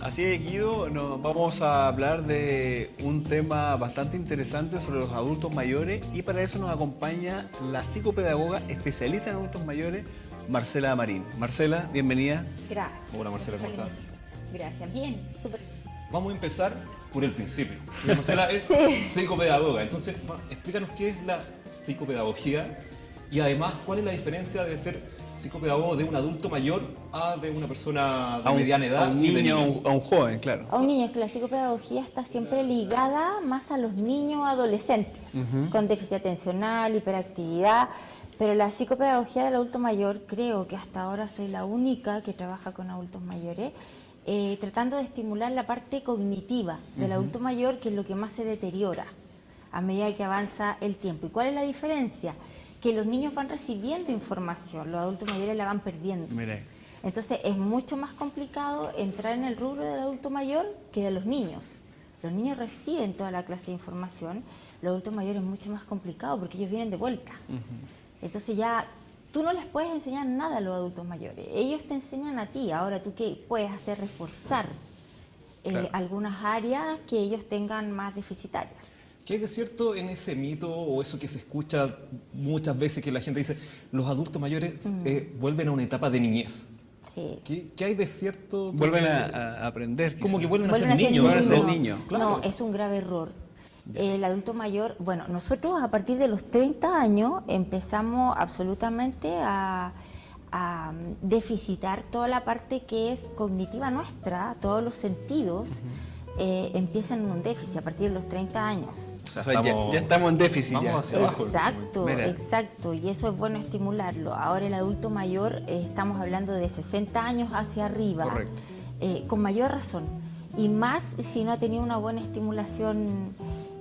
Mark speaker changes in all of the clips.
Speaker 1: Así es, Guido, nos vamos a hablar de un tema bastante interesante sobre los adultos mayores y para eso nos acompaña la psicopedagoga especialista en adultos mayores, Marcela Marín. Marcela, bienvenida.
Speaker 2: Gracias.
Speaker 3: Hola Marcela, ¿cómo estás?
Speaker 2: Gracias, bien, súper.
Speaker 3: Vamos a empezar por el principio. Marcela es psicopedagoga, entonces explícanos qué es la psicopedagogía y además cuál es la diferencia de ser psicopedagogo de un adulto mayor a de una persona de mediana edad.
Speaker 1: A un
Speaker 3: y de
Speaker 1: niño,
Speaker 3: niños.
Speaker 1: a un joven, claro.
Speaker 2: A un niño, que la psicopedagogía está siempre ligada más a los niños adolescentes, con déficit atencional, hiperactividad, pero la psicopedagogía del adulto mayor, creo que hasta ahora soy la única que trabaja con adultos mayores, tratando de estimular la parte cognitiva del adulto mayor, que es lo que más se deteriora a medida que avanza el tiempo. ¿Y cuál es la diferencia? Que los niños van recibiendo información, los adultos mayores la van perdiendo.
Speaker 1: Mire.
Speaker 2: Entonces es mucho más complicado entrar en el rubro del adulto mayor que de los niños. Los niños reciben toda la clase de información, los adultos mayores es mucho más complicado porque ellos vienen de vuelta. Entonces ya tú no les puedes enseñar nada a los adultos mayores, ellos te enseñan a ti. Ahora tú qué puedes hacer, reforzar
Speaker 1: Claro.
Speaker 2: algunas áreas que ellos tengan más deficitarias.
Speaker 3: ¿Qué hay de cierto en ese mito o eso que se escucha muchas veces que la gente dice los adultos mayores vuelven a una etapa de niñez?
Speaker 2: Sí.
Speaker 3: ¿Qué hay de cierto?
Speaker 1: Vuelven a aprender.
Speaker 3: Como
Speaker 1: quizás.
Speaker 3: que vuelven a
Speaker 2: Vuelven
Speaker 3: ser niños.
Speaker 1: Vuelven a ser
Speaker 3: ¿no?
Speaker 1: niños.
Speaker 3: Claro.
Speaker 2: No, es un grave error. El adulto mayor, bueno, nosotros a partir de los 30 años empezamos absolutamente a deficitar toda la parte que es cognitiva nuestra, todos los sentidos empiezan en un déficit a partir de los 30 años.
Speaker 3: O sea,
Speaker 1: O sea, ya estamos en déficit.
Speaker 3: Vamos
Speaker 1: ya.
Speaker 3: hacia abajo.
Speaker 2: Exacto,
Speaker 1: Mira.
Speaker 2: exacto, y eso es bueno estimularlo. Ahora el adulto mayor, estamos hablando de 60 años hacia arriba,
Speaker 1: Correcto.
Speaker 2: con mayor razón, y más si no ha tenido una buena estimulación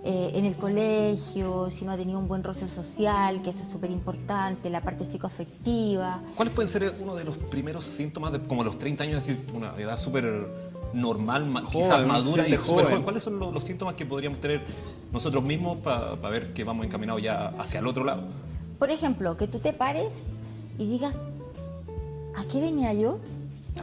Speaker 2: en el colegio, si no ha tenido un buen roce social, que eso es súper importante, la parte psicoafectiva.
Speaker 3: ¿Cuáles pueden ser uno de los primeros síntomas de como los 30 años, que es una edad súper normal, quizás madura y
Speaker 1: siente
Speaker 3: súper
Speaker 1: joven?
Speaker 3: joven? ¿Cuáles son los síntomas que podríamos tener nosotros mismos para ver que vamos encaminados ya hacia el otro lado?
Speaker 2: Por ejemplo, que tú te pares y digas, ¿a qué venía yo?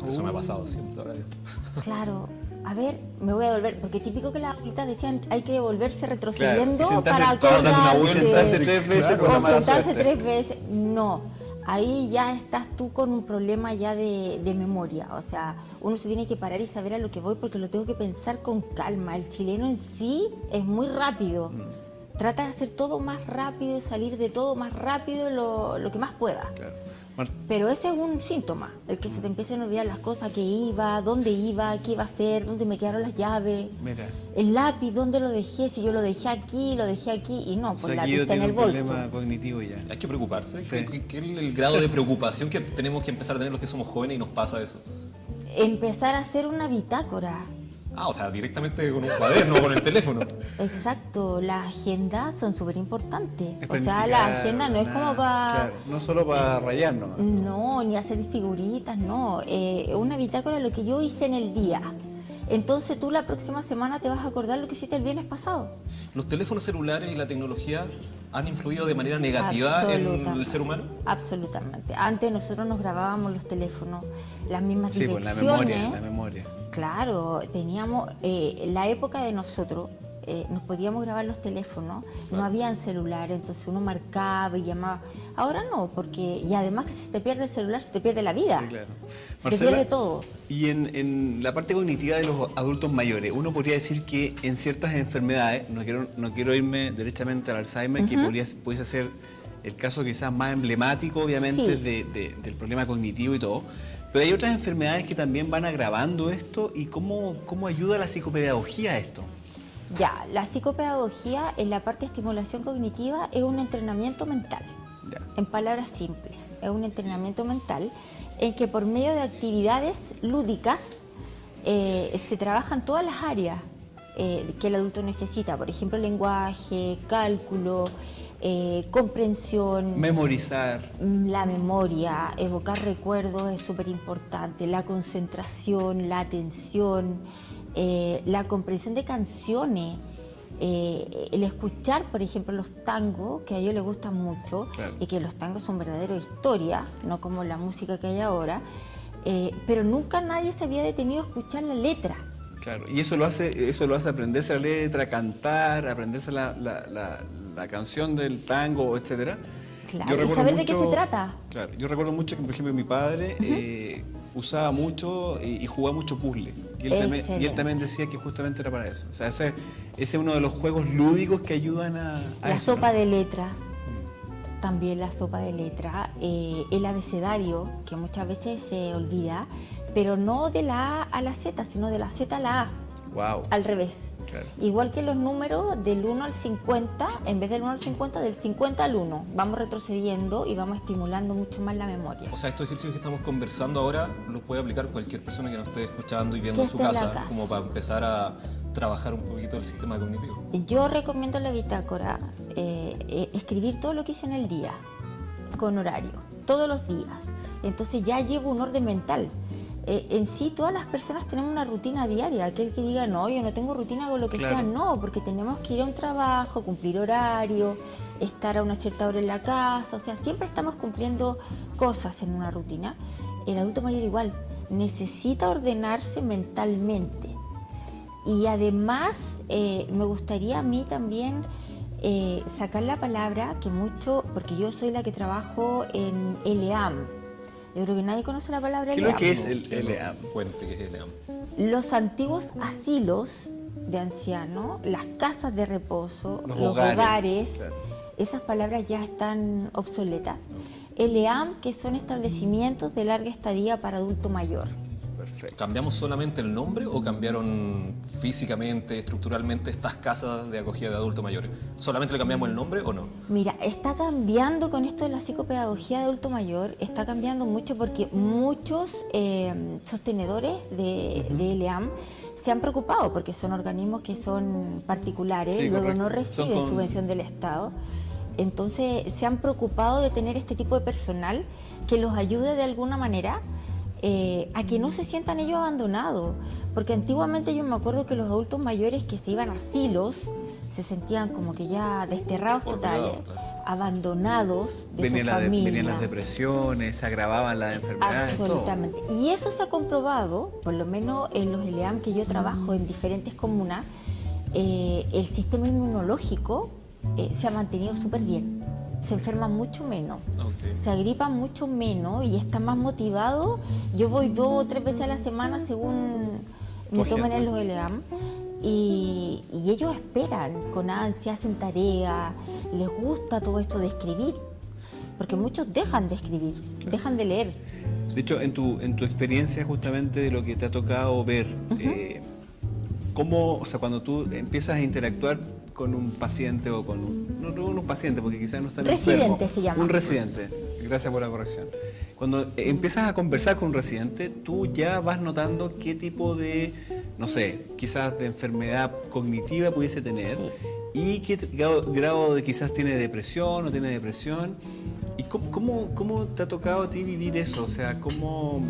Speaker 3: Eso me ha pasado siempre. Ahora yo.
Speaker 2: Claro, a ver, me voy a devolver, porque típico que las abuelitas decían hay que devolverse retrocediendo
Speaker 1: Claro, y sentarse
Speaker 2: para
Speaker 1: toda una
Speaker 2: acordarse,
Speaker 1: sentarse 3 veces por la
Speaker 2: o
Speaker 1: mala
Speaker 2: sentarse
Speaker 1: suerte.
Speaker 2: 3 veces. No, ahí ya estás tú con un problema ya de memoria. O sea, uno se tiene que parar y saber a lo que voy porque lo tengo que pensar con calma. El chileno en sí es muy rápido. Trata de hacer todo más rápido, salir de todo más rápido lo que más pueda.
Speaker 1: Claro.
Speaker 2: Pero ese es un síntoma, el que se te empiecen a olvidar las cosas, que iba, dónde iba, qué iba a hacer, dónde me quedaron las llaves,
Speaker 1: Mira.
Speaker 2: el lápiz, dónde lo dejé, si yo lo dejé aquí, y no,
Speaker 1: O
Speaker 2: pues
Speaker 1: sea,
Speaker 2: la
Speaker 1: Guido
Speaker 2: está en
Speaker 1: tiene
Speaker 2: el
Speaker 1: un
Speaker 2: bolso.
Speaker 1: problema cognitivo ya.
Speaker 3: Hay que preocuparse.
Speaker 1: Sí.
Speaker 3: ¿Qué es el grado de preocupación que tenemos que empezar a tener los que somos jóvenes y nos pasa eso?
Speaker 2: Empezar a hacer una bitácora.
Speaker 3: Ah, o sea, directamente con un cuaderno o con el teléfono.
Speaker 2: Exacto, las agendas son súper importantes.
Speaker 1: Es
Speaker 2: O sea, la
Speaker 1: planificar,
Speaker 2: agenda no es
Speaker 1: nada,
Speaker 2: como para...
Speaker 1: Claro, no solo para rayarnos.
Speaker 2: No, ni hacer figuritas, no. Una bitácora es lo que yo hice en el día. Entonces tú la próxima semana te vas a acordar lo que hiciste el viernes pasado.
Speaker 3: ¿Los teléfonos celulares y la tecnología han influido de manera negativa en el
Speaker 2: Absolutamente.
Speaker 3: ser humano?
Speaker 2: Absolutamente. Antes nosotros nos grabábamos los teléfonos, las mismas
Speaker 1: Sí, pues
Speaker 2: direcciones.
Speaker 1: la memoria.
Speaker 2: Claro, teníamos, la época de nosotros, nos podíamos grabar los teléfonos, no habían celulares, entonces uno marcaba y llamaba. Ahora no, porque, y además que si se te pierde el celular, se te pierde la vida.
Speaker 1: Sí, claro.
Speaker 2: Se te pierde todo.
Speaker 1: Y en la parte cognitiva de los adultos mayores, uno podría decir que en ciertas enfermedades, no quiero irme derechamente al Alzheimer, que pudiese ser el caso quizás más emblemático, obviamente,
Speaker 2: Sí.
Speaker 1: del problema cognitivo y todo, pero hay otras enfermedades que también van agravando esto y cómo ayuda la psicopedagogía a esto.
Speaker 2: Ya, la psicopedagogía en la parte de estimulación cognitiva es un entrenamiento mental.
Speaker 1: Ya.
Speaker 2: En palabras simples, es un entrenamiento mental en que por medio de actividades lúdicas se trabajan todas las áreas que el adulto necesita, por ejemplo, lenguaje, cálculo, comprensión,
Speaker 1: Memorizar.
Speaker 2: la memoria, evocar recuerdos es súper importante, la concentración, la atención, la comprensión de canciones. El escuchar, por ejemplo, los tangos, que a ellos les gustan mucho,
Speaker 1: Claro.
Speaker 2: y que los tangos son verdadera historia, no como la música que hay ahora, pero nunca nadie se había detenido a escuchar la letra.
Speaker 1: Claro, y eso lo hace aprenderse la letra, cantar, aprenderse la canción del tango, etcétera.
Speaker 2: Claro, y saber de qué se trata.
Speaker 1: Claro, yo recuerdo mucho que, por ejemplo, mi padre usaba mucho y jugaba mucho puzzle. Y él también decía que justamente era para eso. O sea, ese es uno de los juegos lúdicos que ayudan a
Speaker 2: la
Speaker 1: eso,
Speaker 2: sopa
Speaker 1: ¿no?
Speaker 2: de letras. También la sopa de letras, el abecedario, que muchas veces se olvida, pero no de la A a la Z, sino de la Z a la A,
Speaker 1: Wow.
Speaker 2: al revés.
Speaker 1: Claro.
Speaker 2: Igual que los números del 1 al 50, en vez del 1 al 50, del 50 al 1. Vamos retrocediendo y vamos estimulando mucho más la memoria.
Speaker 3: O sea, estos ejercicios que estamos conversando ahora los puede aplicar cualquier persona que nos esté escuchando y viendo en su
Speaker 2: esté en la
Speaker 3: casa,
Speaker 2: casa.
Speaker 3: como para empezar a trabajar un poquito el sistema cognitivo.
Speaker 2: Yo recomiendo en la bitácora escribir todo lo que hice en el día, con horario, todos los días. Entonces ya llevo un orden mental. En sí, todas las personas tenemos una rutina diaria. Aquel que diga, no, yo no tengo rutina, hago lo que
Speaker 1: Claro.
Speaker 2: sea, no, porque tenemos que ir a un trabajo, cumplir horario, estar a una cierta hora en la casa. O sea, siempre estamos cumpliendo cosas en una rutina. El adulto mayor igual, necesita ordenarse mentalmente. Y además, me gustaría a mí también sacar la palabra que mucho, porque yo soy la que trabajo en LEAM. Yo creo que nadie conoce la palabra
Speaker 1: ¿Qué es
Speaker 2: LEAM.
Speaker 1: lo que es el LEAM?
Speaker 3: Cuente que es el LEAM.
Speaker 2: Los antiguos asilos de ancianos, las casas de reposo,
Speaker 1: Los
Speaker 2: los
Speaker 1: hogares,
Speaker 2: hogares,
Speaker 1: claro.
Speaker 2: esas palabras ya están obsoletas. LEAM, que son establecimientos de larga estadía para adulto mayor.
Speaker 1: Perfecto.
Speaker 3: ¿Cambiamos solamente el nombre o cambiaron físicamente, estructuralmente estas casas de acogida de adultos mayores? ¿Solamente le cambiamos el nombre o no?
Speaker 2: Mira, está cambiando con esto de la psicopedagogía de adulto mayor, está cambiando mucho porque muchos sostenedores de LEAM se han preocupado porque son organismos que son particulares,
Speaker 1: Sí,
Speaker 2: luego
Speaker 1: correcto.
Speaker 2: no
Speaker 1: Son
Speaker 2: reciben
Speaker 1: con-
Speaker 2: subvención del Estado. Entonces se han preocupado de tener este tipo de personal que los ayude de alguna manera a que no se sientan ellos abandonados. Porque antiguamente yo me acuerdo que los adultos mayores que se iban a asilos se sentían como que ya desterrados
Speaker 3: Olvidados,
Speaker 2: totales,
Speaker 3: claro.
Speaker 2: abandonados de su
Speaker 1: Venían
Speaker 2: familia.
Speaker 1: las depresiones, se agravaban las enfermedades, todo.
Speaker 2: Absolutamente. Y eso se ha comprobado, por lo menos en los LEAM que yo trabajo en diferentes comunas, el sistema inmunológico se ha mantenido súper bien. Se enferman mucho menos,
Speaker 3: Ok.
Speaker 2: se agripan mucho menos y están más motivados. Yo voy 2 o 3 veces a la semana según me tomen en los LEAM y ellos esperan con ansia, hacen tarea, les gusta todo esto de escribir, porque muchos dejan de escribir, dejan de leer.
Speaker 1: De hecho, en tu experiencia justamente de lo que te ha tocado ver, ¿cómo, o sea, cuando tú empiezas a interactuar con un paciente o con no con un paciente, porque quizás no está
Speaker 2: Residente
Speaker 1: enfermo,
Speaker 2: se llama.
Speaker 1: un residente, gracias por la corrección. Cuando empiezas a conversar con un residente, tú ya vas notando qué tipo de, no sé, quizás de enfermedad cognitiva pudiese tener
Speaker 2: Sí.
Speaker 1: y qué grado de quizás tiene depresión o tiene depresión. ¿Y cómo te ha tocado a ti vivir eso? O sea, ¿cómo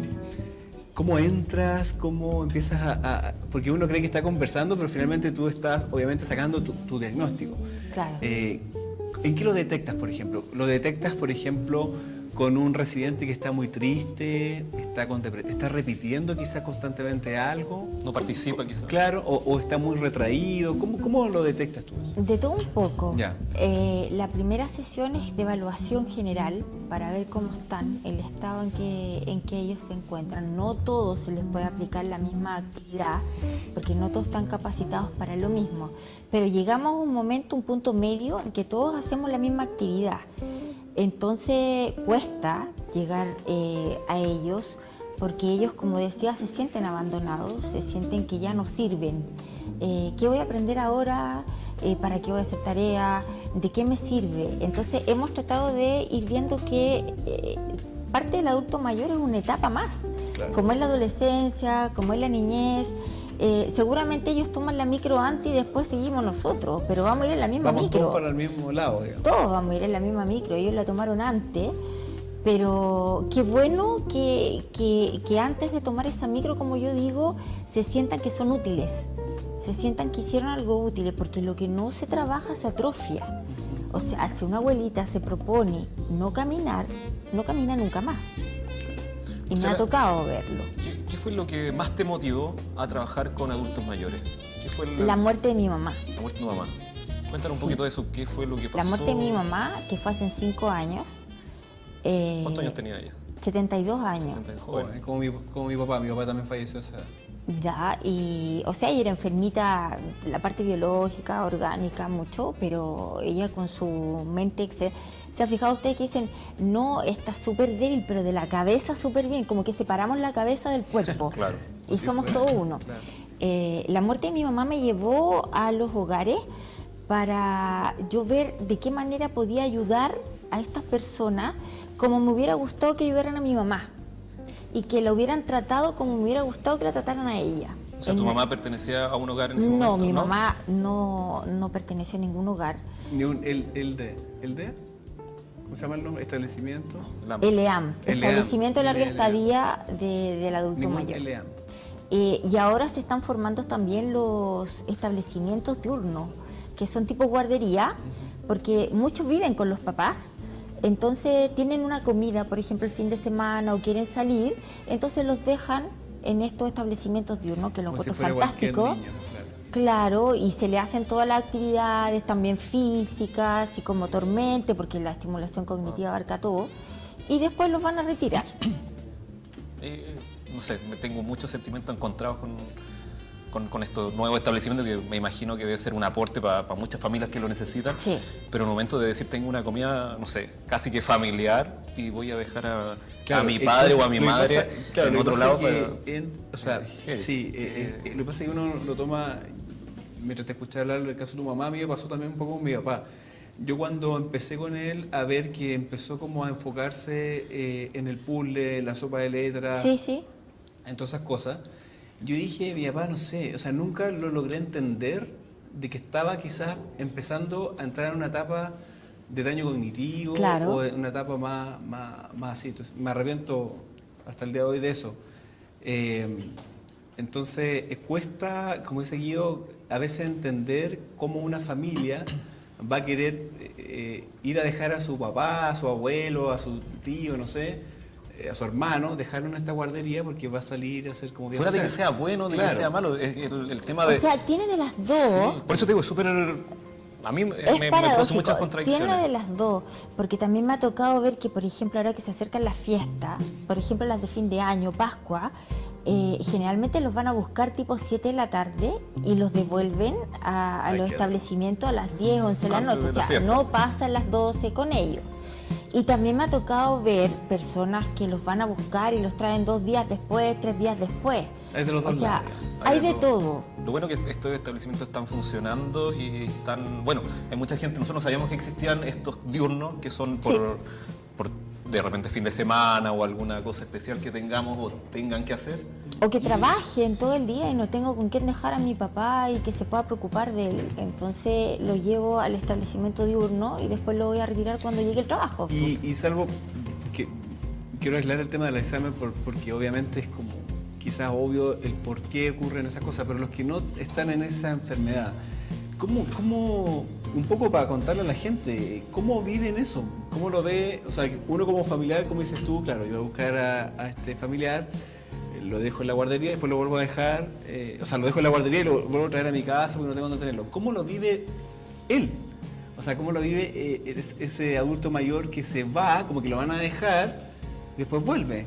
Speaker 1: entras? ¿Cómo empiezas porque uno cree que está conversando, pero finalmente tú estás, obviamente, sacando tu diagnóstico.
Speaker 2: Claro.
Speaker 1: ¿En qué lo detectas, por ejemplo? ¿Lo detectas, por ejemplo, con un residente que está muy triste, está repitiendo quizás constantemente algo?
Speaker 3: No participa quizás.
Speaker 1: Claro, o está muy retraído. ¿Cómo lo detectas tú eso?
Speaker 2: De todo un poco.
Speaker 1: Ya.
Speaker 2: La primera sesión es de evaluación general para ver cómo están, el estado en que ellos se encuentran. No todos se les puede aplicar la misma actividad, porque no todos están capacitados para lo mismo. Pero llegamos a un momento, un punto medio, en que todos hacemos la misma actividad. Entonces cuesta llegar a ellos, porque ellos, como decía, se sienten abandonados, se sienten que ya no sirven. ¿Qué voy a aprender ahora? ¿Para qué voy a hacer tarea? ¿De qué me sirve? Entonces hemos tratado de ir viendo que parte del adulto mayor es una etapa más,
Speaker 1: Claro.
Speaker 2: como es la adolescencia, como es la niñez. Seguramente ellos toman la micro antes y después seguimos nosotros, pero vamos a ir en la misma
Speaker 1: Vamos
Speaker 2: micro.
Speaker 1: todos para el mismo lado, digamos.
Speaker 2: Todos vamos a ir en la misma micro, ellos la tomaron antes, pero qué bueno que antes de tomar esa micro, como yo digo, se sientan que son útiles, se sientan que hicieron algo útil, porque lo que no se trabaja se atrofia. O sea, si una abuelita se propone no caminar, no camina nunca más. Y
Speaker 3: O sea,
Speaker 2: me ha tocado verlo.
Speaker 3: ¿qué fue lo que más te motivó a trabajar con adultos mayores? ¿Qué fue
Speaker 2: La muerte de mi mamá.
Speaker 3: la muerte de tu mamá? Cuéntanos un poquito de eso, ¿qué fue lo que pasó?
Speaker 2: La muerte de mi mamá, que fue hace 5 años.
Speaker 3: ¿Cuántos años tenía ella?
Speaker 2: 72 años.
Speaker 3: 70,
Speaker 1: Joven,
Speaker 3: joven.
Speaker 1: como mi papá también falleció a esa edad.
Speaker 2: Ya, y o sea, ella era enfermita, la parte biológica, orgánica, mucho, pero ella con su mente, se ha fijado usted que dicen, no, está súper débil, pero de la cabeza súper bien, como que separamos la cabeza del cuerpo.
Speaker 3: Claro.
Speaker 2: Y somos todos uno.
Speaker 1: Claro.
Speaker 2: La muerte de mi mamá me llevó a los hogares para yo ver de qué manera podía ayudar a estas personas como me hubiera gustado que ayudaran a mi mamá y que la hubieran tratado como me hubiera gustado que la trataran a ella.
Speaker 3: O sea, ¿tu mamá pertenecía a un hogar en ese momento?
Speaker 2: No, mi mamá no perteneció a ningún hogar.
Speaker 1: Ni un ¿El de? ¿Cómo se llama el nombre? ¿Establecimiento?
Speaker 2: ELEAM, Establecimiento de Larga
Speaker 1: ELEAM.
Speaker 2: Estadía del Adulto
Speaker 1: Ningún
Speaker 2: Mayor.
Speaker 1: ELEAM.
Speaker 2: Y ahora se están formando también los establecimientos diurnos, que son tipo guardería, porque muchos viven con los papás, entonces tienen una comida, por ejemplo, el fin de semana o quieren salir, entonces los dejan en estos establecimientos diurnos, que lo
Speaker 1: Como si
Speaker 2: encuentro
Speaker 1: fuera cualquier
Speaker 2: fantástico.
Speaker 1: niño, claro.
Speaker 2: Claro, y se le hacen todas las actividades, también físicas, psicomotormente, porque la estimulación cognitiva abarca todo, y después los van a retirar.
Speaker 3: No sé, me tengo muchos sentimientos encontrados con estos nuevos establecimientos que me imagino que debe ser un aporte para muchas familias que lo necesitan.
Speaker 2: Sí.
Speaker 3: Pero en el momento de decir tengo una comida, no sé, casi que familiar y voy a dejar a
Speaker 1: Claro,
Speaker 3: mi padre o a mi
Speaker 1: lo que
Speaker 3: madre
Speaker 1: pasa- claro,
Speaker 3: en
Speaker 1: lo que
Speaker 3: otro
Speaker 1: pasa
Speaker 3: lado.
Speaker 1: es
Speaker 3: para-
Speaker 1: que o sea,
Speaker 3: heavy.
Speaker 1: sí, lo que pasa es que uno lo toma, mientras te escuchaba hablar del caso de tu mamá, a mí me pasó también un poco con mi papá. Yo cuando empecé con él a ver que empezó como a enfocarse en el puzzle, la sopa de letras,
Speaker 2: Sí, sí.
Speaker 1: en todas esas cosas, yo dije, mi papá, no sé, o sea, nunca lo logré entender de que estaba quizás empezando a entrar en una etapa de daño cognitivo
Speaker 2: Claro.
Speaker 1: o en una etapa más así. Entonces, me arrepiento hasta el día de hoy de eso. Entonces, cuesta, como he seguido, a veces entender cómo una familia va a querer ir a dejar a su papá, a su abuelo, a su tío, no sé, a su hermano, dejarlo en esta guardería porque va a salir a hacer como vida
Speaker 3: Fuera de que
Speaker 1: social.
Speaker 3: sea bueno, de
Speaker 1: Claro.
Speaker 3: que sea malo, el tema de...
Speaker 2: O sea, tiene de las dos.
Speaker 3: Sí, por eso te digo, súper... A mí me
Speaker 2: Es
Speaker 3: produce
Speaker 2: paradójico,
Speaker 3: muchas
Speaker 2: tiene
Speaker 3: contradicciones.
Speaker 2: de las dos, porque también me ha tocado ver que, por ejemplo, ahora que se acercan las fiestas, por ejemplo las de fin de año, Pascua, generalmente los van a buscar tipo 7 de la tarde y los devuelven a
Speaker 1: Ay,
Speaker 2: los
Speaker 1: qué
Speaker 2: establecimientos a las 10, 11 de la
Speaker 3: Antes
Speaker 2: noche,
Speaker 3: de
Speaker 2: o
Speaker 3: la
Speaker 2: sea,
Speaker 3: fiesta.
Speaker 2: no pasan las 12 con ellos. Y también me ha tocado ver personas que los van a buscar y los traen 2 días después, 3 días después.
Speaker 1: Hay de los
Speaker 2: O
Speaker 1: dos
Speaker 2: sea,
Speaker 1: lados.
Speaker 2: hay de
Speaker 3: todo.
Speaker 2: todo.
Speaker 3: Lo bueno es que estos establecimientos están funcionando y están... Bueno, hay mucha gente, nosotros no sabíamos que existían estos diurnos que son
Speaker 2: Sí.
Speaker 3: por de repente fin de semana o alguna cosa especial que tengamos o tengan que hacer.
Speaker 2: O que
Speaker 3: Y-
Speaker 2: trabajen todo el día y no tengo con quién dejar a mi papá y que se pueda preocupar de él. Entonces lo llevo al establecimiento diurno y después lo voy a retirar cuando llegue el trabajo.
Speaker 1: Y salvo que quiero aclarar el tema del examen porque obviamente es como quizás obvio el por qué ocurren esas cosas, pero los que no están en esa enfermedad, ¿cómo un poco para contarle a la gente, cómo viven eso? ¿Cómo lo ve? O sea, uno como familiar, como dices tú, claro, yo voy a buscar a este familiar, lo dejo en la guardería, después lo vuelvo a dejar, o sea, lo dejo en la guardería y lo vuelvo a traer a mi casa porque no tengo dónde tenerlo. ¿Cómo lo vive él? O sea, ¿cómo lo vive ese adulto mayor que se va, como que lo van a dejar, y después vuelve?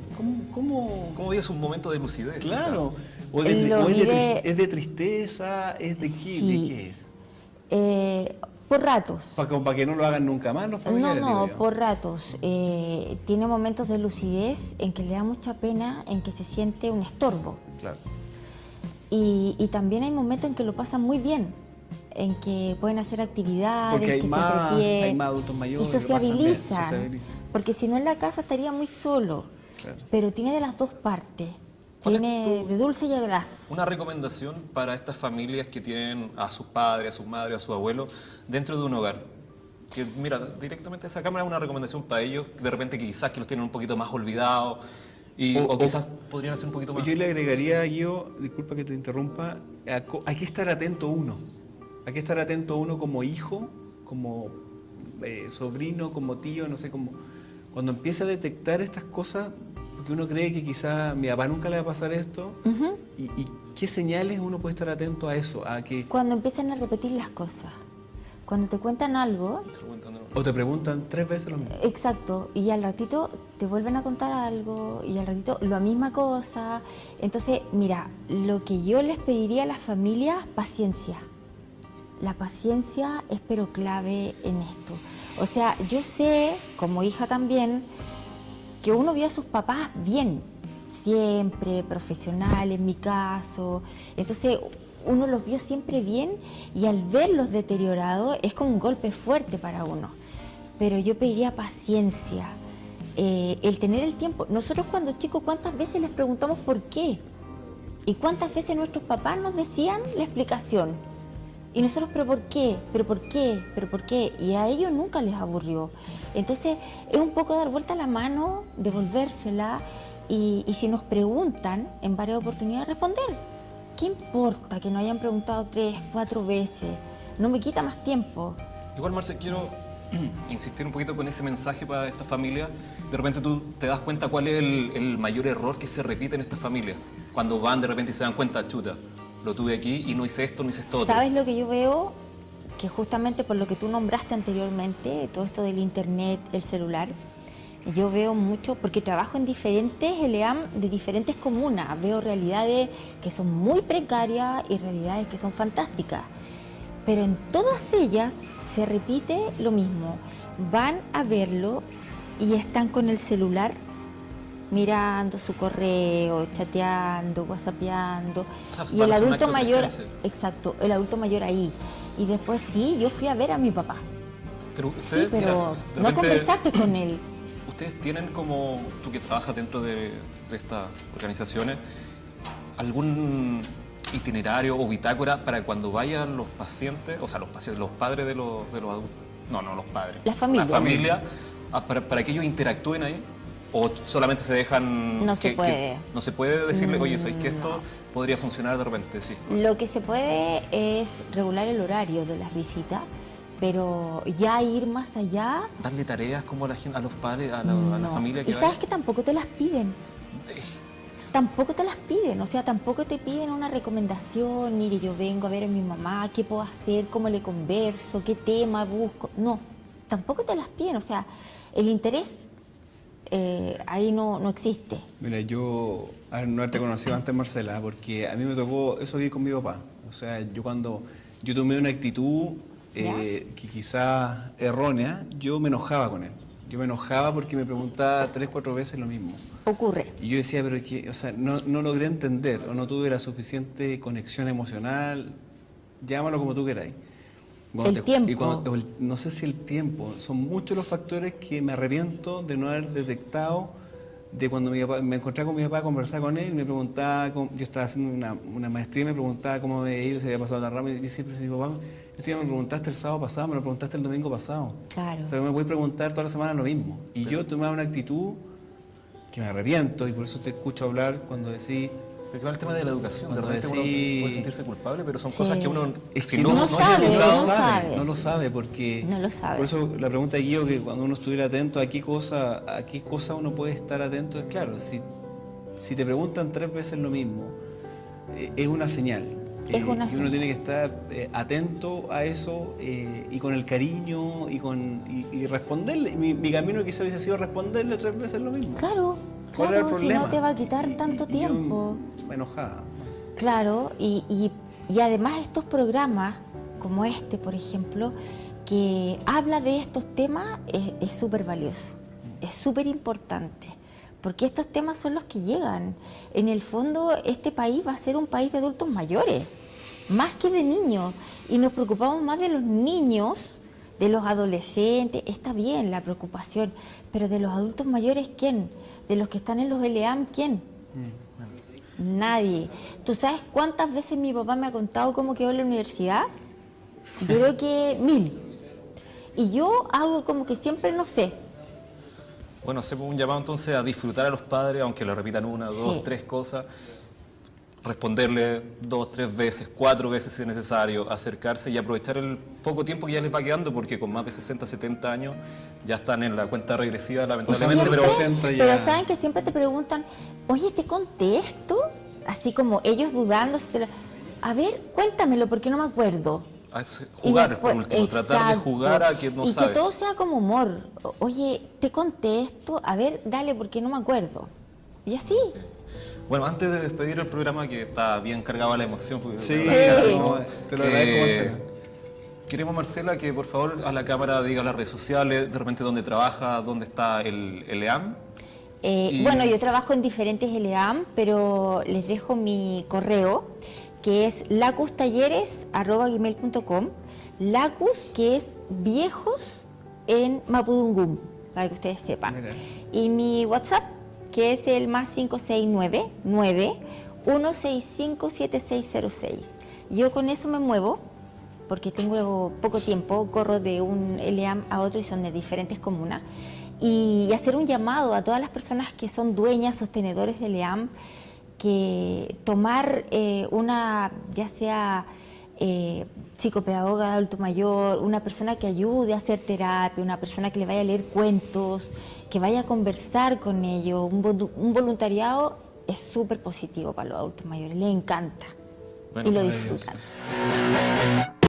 Speaker 3: ¿Cómo vives un momento de lucidez?
Speaker 1: Claro. O
Speaker 2: Él lo vive-
Speaker 1: es de tristeza, es de qué,
Speaker 2: Sí.
Speaker 1: ¿de qué es?
Speaker 2: Por ratos.
Speaker 1: Para que no lo hagan nunca más los familiares.
Speaker 2: No,
Speaker 1: digo yo.
Speaker 2: por ratos. Tiene momentos de lucidez en que le da mucha pena, en que se siente un estorbo.
Speaker 1: Claro.
Speaker 2: Y también hay momentos en que lo pasan muy bien, en que pueden hacer actividades,
Speaker 1: Porque hay
Speaker 2: que
Speaker 1: más-
Speaker 2: se entretienen
Speaker 1: hay más adultos mayores
Speaker 2: y
Speaker 1: que lo pasan bien,
Speaker 2: sociabilizan.
Speaker 1: sociabilizan.
Speaker 2: Porque si no en la casa estaría muy solo.
Speaker 1: Claro.
Speaker 2: Pero tiene de las dos partes.
Speaker 3: ¿Cuál es
Speaker 2: Tiene
Speaker 3: tu-
Speaker 2: de dulce y a gras.
Speaker 3: Una recomendación para estas familias que tienen a sus padres, a sus madres, a sus abuelos dentro de un hogar. Que mira, directamente esa cámara es una recomendación para ellos, de repente que quizás que los tienen un poquito más olvidados o quizás podrían hacer un poquito más.
Speaker 1: Yo le agregaría, Guido, disculpa que te interrumpa, hay que estar atento uno. Hay que estar atento uno como hijo, como sobrino, como tío, no sé, como cuando empiece a detectar estas cosas, porque uno cree que quizá a mi papá nunca le va a pasar esto. Y qué señales uno puede estar atento a eso, a que...
Speaker 2: Cuando empiezan a repetir las cosas. Cuando te cuentan algo...
Speaker 1: O te preguntan 3 veces lo mismo.
Speaker 2: Exacto, y al ratito te vuelven a contar algo, y al ratito la misma cosa. Entonces, mira, lo que yo les pediría a las familias, paciencia. La paciencia es pero clave en esto. O sea, yo sé, como hija también, que uno vio a sus papás bien, siempre, profesional en mi caso. Entonces, uno los vio siempre bien y al verlos deteriorados es como un golpe fuerte para uno. Pero yo pediría paciencia, el tener el tiempo. Nosotros cuando chicos, ¿cuántas veces les preguntamos por qué? ¿Y cuántas veces nuestros papás nos decían la explicación? Y nosotros, ¿pero por qué? ¿Pero por qué? ¿Pero por qué? Y a ellos nunca les aburrió. Entonces, es un poco dar vuelta a la mano, devolvérsela, y si nos preguntan en varias oportunidades, responder. ¿Qué importa que nos hayan preguntado 3, 4 veces? No me quita más tiempo.
Speaker 3: Igual, Marce, quiero insistir un poquito con ese mensaje para esta familia. De repente tú te das cuenta cuál es el mayor error que se repite en esta familia. Cuando van de repente y se dan cuenta, chuta, lo tuve aquí y no hice esto, no hice esto otro.
Speaker 2: ¿Sabes lo que yo veo? Que justamente por lo que tú nombraste anteriormente, todo esto del internet, el celular, yo veo mucho, porque trabajo en diferentes LEAM de diferentes comunas, veo realidades que son muy precarias y realidades que son fantásticas. Pero en todas ellas se repite lo mismo. Van a verlo y están con el celular mirando su correo, chateando, whatsappeando.
Speaker 3: O sea,
Speaker 2: y el
Speaker 3: hacer un
Speaker 2: adulto
Speaker 3: acto de
Speaker 2: mayor,
Speaker 3: presencia.
Speaker 2: exacto, el adulto mayor ahí. Y después sí, yo fui a ver a mi papá.
Speaker 3: Pero
Speaker 2: Sí,
Speaker 3: ustedes,
Speaker 2: pero
Speaker 3: mira, de
Speaker 2: no
Speaker 3: repente,
Speaker 2: conversaste con él.
Speaker 3: ¿ustedes tienen como, tú que trabajas dentro de estas organizaciones, algún itinerario o bitácora para cuando vayan los pacientes, o sea, los pacientes, los padres de los adultos? No, los padres.
Speaker 2: La familia.
Speaker 3: La familia, para que ellos interactúen ahí. ¿O solamente se dejan...?
Speaker 2: No se puede.
Speaker 3: No se puede decirle, oye, ¿sabes que esto
Speaker 2: No.
Speaker 3: podría funcionar de repente? Sí,
Speaker 2: Lo que se puede es regular el horario de las visitas, pero ya ir más allá...
Speaker 3: darle tareas como a la gente, a los padres, a la
Speaker 2: no.
Speaker 3: familia que
Speaker 2: Y sabes
Speaker 3: vaya.
Speaker 2: que tampoco te las piden. Tampoco te las piden, o sea, tampoco te piden una recomendación, mire, yo vengo a ver a mi mamá, qué puedo hacer, cómo le converso, qué tema busco. No, tampoco te las piden, o sea, el interés ahí no existe.
Speaker 1: Mira, yo no haberte conocido antes, Marcela, porque a mí me tocó eso vivir con mi papá. O sea, cuando yo tomé una actitud que quizás errónea, yo me enojaba con él. Yo me enojaba porque me preguntaba 3, 4 veces lo mismo.
Speaker 2: Ocurre.
Speaker 1: Y yo decía, pero que, o sea, no logré entender o no tuve la suficiente conexión emocional, llámalo como tú queráis.
Speaker 2: Tiempo.
Speaker 1: No sé si el tiempo, son muchos los factores que me arrepiento de no haber detectado de cuando me encontraba con mi papá, conversaba con él y me preguntaba, yo estaba haciendo una maestría y me preguntaba cómo me había ido, si había pasado tan rápido, y siempre decía, papá, esto ya me lo preguntaste el sábado pasado, me lo preguntaste el domingo pasado.
Speaker 2: Claro.
Speaker 1: O sea, me voy a preguntar toda la semana lo mismo. Y yo tomaba una actitud que me arrepiento y por eso te escucho hablar cuando decís...
Speaker 3: Porque va el tema de la educación, de
Speaker 1: Cuando
Speaker 3: repente uno
Speaker 1: decís-
Speaker 3: puede sentirse culpable, pero son
Speaker 2: Sí.
Speaker 3: cosas que uno,
Speaker 1: Es
Speaker 3: si
Speaker 1: que
Speaker 3: no,
Speaker 2: no
Speaker 3: no es
Speaker 2: sabe,
Speaker 3: educado,
Speaker 2: sabe.
Speaker 1: no lo sabe porque...
Speaker 2: No lo sabe.
Speaker 1: Por eso la pregunta de Guido, que cuando uno estuviera atento a qué cosa uno puede estar atento, es claro, si te preguntan 3 veces lo mismo, es una señal.
Speaker 2: Es una
Speaker 1: y uno
Speaker 2: señal.
Speaker 1: tiene que estar atento a eso y con el cariño y responderle. Mi camino quizá hubiese sido responderle 3 veces lo mismo.
Speaker 2: Claro,
Speaker 1: ¿Cuál era el
Speaker 2: claro, si
Speaker 1: problema?
Speaker 2: no te va a quitar tanto
Speaker 1: yo
Speaker 2: tiempo.
Speaker 1: me enojaba.
Speaker 2: Claro, y además estos programas, como este, por ejemplo, que habla de estos temas, es súper valioso, es súper importante, porque estos temas son los que llegan. En el fondo, este país va a ser un país de adultos mayores, más que de niños, y nos preocupamos más de los niños, de los adolescentes. Está bien la preocupación, pero de los adultos mayores, ¿quién? De los que están en los LEAM, ¿quién? Nadie. ¿Tú sabes cuántas veces mi papá me ha contado cómo quedó en la universidad? Yo creo que 1000. Y yo hago como que siempre no sé.
Speaker 3: Bueno, hacemos un llamado entonces a disfrutar a los padres, aunque lo repitan 1, 2,
Speaker 2: Sí.
Speaker 3: 3 cosas. responderle 2, 3 veces, 4 veces si es necesario, acercarse y aprovechar el poco tiempo que ya les va quedando, porque con más de 60, 70 años ya están en la cuenta regresiva, lamentablemente.
Speaker 2: Siempre,
Speaker 3: Pero
Speaker 1: 60 ya.
Speaker 2: pero saben que siempre te preguntan, oye, ¿te contesto? Así como ellos dudando. A ver, cuéntamelo porque no me acuerdo.
Speaker 3: jugar,
Speaker 2: después,
Speaker 3: por último, tratar de
Speaker 2: exacto,
Speaker 3: jugar a quien no
Speaker 2: y
Speaker 3: sabe.
Speaker 2: que todo sea como humor. Oye, te contesto, a ver, dale porque no me acuerdo. Y así.
Speaker 3: Bueno, antes de despedir el programa, que está bien cargado a la emoción, porque
Speaker 1: Sí,
Speaker 3: la verdad,
Speaker 2: Sí.
Speaker 1: no, te lo agradezco, Marcela.
Speaker 3: queremos, Marcela, que por favor a la cámara diga las redes sociales, de repente dónde trabaja, dónde está el EAM.
Speaker 2: Bueno, yo trabajo en diferentes LEAM, pero les dejo mi correo, que es lacustalleres@gmail.com. Lacus, que es viejos en Mapudungún, para que ustedes sepan.
Speaker 1: Mira.
Speaker 2: Y mi WhatsApp, que es el +569 1657606. Yo con eso me muevo, porque tengo poco tiempo, corro de un LEAM a otro y son de diferentes comunas. Y hacer un llamado a todas las personas que son dueñas, sostenedores de LEAM, que tomar una, ya sea psicopedagoga de adulto mayor, una persona que ayude a hacer terapia, una persona que le vaya a leer cuentos, que vaya a conversar con ellos, un voluntariado es súper positivo para los adultos mayores, les encanta
Speaker 3: Bueno,
Speaker 2: y lo
Speaker 3: maravilloso.
Speaker 2: disfrutan.